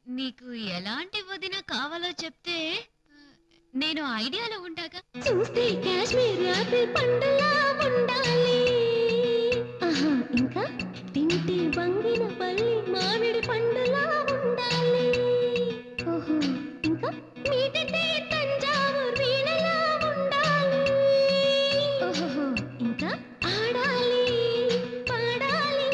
నీకు ఎలాంటి వదిన కావాలో చెప్తే నేను ఐడియాలో ఉంటాగా. చూస్తే కాశ్మీర్ యాపిల్ పండులా ఉండాలి. ఆహా, ఇంకా తింటే బంగిన పల్లి మామిడి పండులా ఉండాలి. ఓహో, ఇంకా మీటితే తంజావూర్ వీణలా ఉండాలి. ఓహో, ఇంకా ఆడాలి పాడాలి.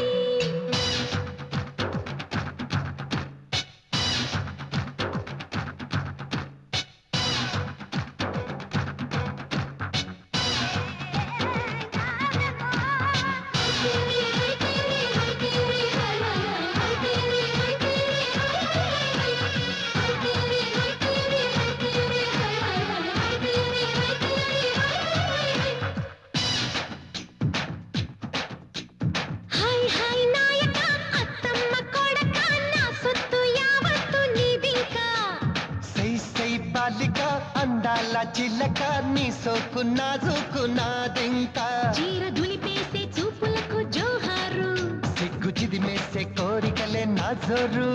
అందాల చిల్లక నీ సోకు నాజుకు నాదింకా. చీర దులిపేసే చూపులకు జోహారు, సిగ్గు చిదిమేసే కోరికలే నా జోరు.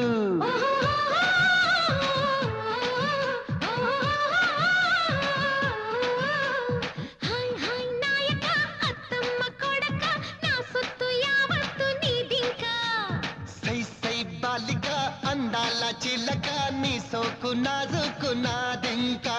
హాయ్ హాయ్ నాయక అత్తమ్మ కొడక నా సొత్తు యావత్తు నీదింకా. సై సై బాలిక అందాల చిల్లక నీ సోకు నాజుకు నాదింకా.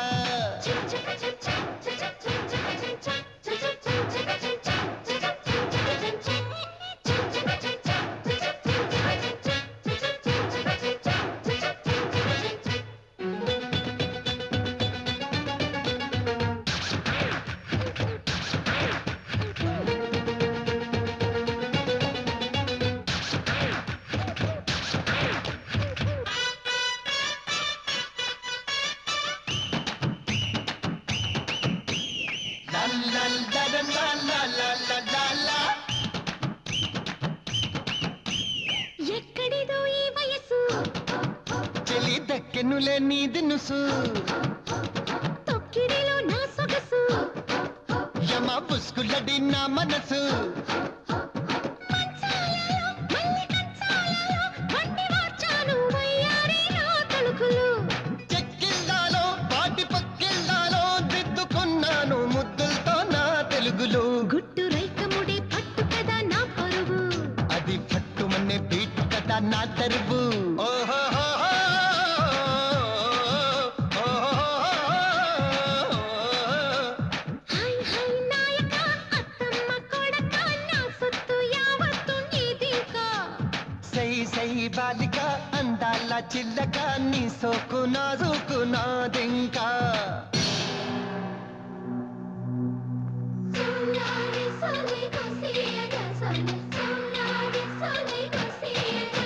ఎక్కడిదో ఈ వయసు, చెలి దక్కెనులే నీ దినుసు. తొక్కిడిలో నా సొగసు, యమ పుస్కులడి నా మనసు. మంచాలలో మల్లి కంచాలలో వండి వార్చాను వయ్యారి నా తలుకులు. చెక్కిళ్ళాలో పాటి పక్కిళ్ళాలో దిద్దుకున్నాను ముద్దులతో నా తెలుగులో. గుట్టు రైకముడే పట్టు కదా నా పరువు, అది పట్టుమనే పీటు కదా నా తరువు. హాయ్ హాయ్ నాయక అత్తమ్మ కొడక నా సొత్తు యావత్తు నీదింకా. సై సై బాలిక అందాల చిల్లక నీ సోకు నాజుకు నాదింకా. సోనారి Soane కోసియగా Soane సోనారి Soane కోసియగా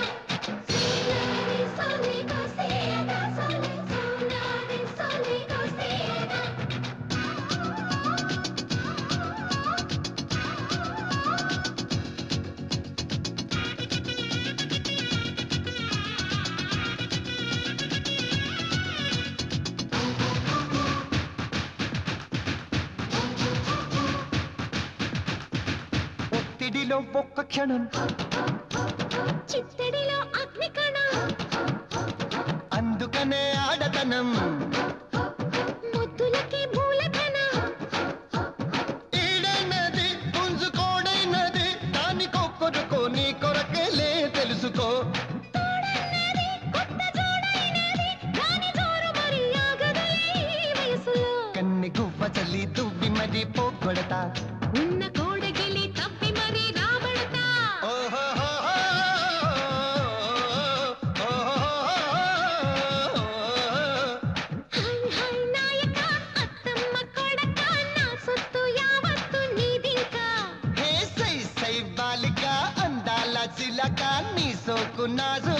సోనారి Soane కోసియగా Soane సోనారి Soane కోసియగా. ఒత్తిడిలో ఒక్క క్షణం, చిత్తడిలో అగ్నికణం, అందుకనే ఆడతనం. ముద్దులకి మూలధనం. ఈడైనది పుంజుకోడైనది దానికొక్కరుకో నీ కొరకేలే తెలుసుకో. తోడన్నది కొత్త జోడైనది దాని జోరు మరి ఆగదులే ఈ వయసులో. కన్ని గువ్వ చల్లి దువ్వి మరి పోగొడతా. ఉన్న కోడగిలి తప్పి మరి రాబడతా. హాయ్ హాయ్ నాయక అత్తమ్మ కొడక నా సొత్తు యావత్తు నీదింకా. హే సై సై బాలిక అందాల చిలక నీ సోకు నాజు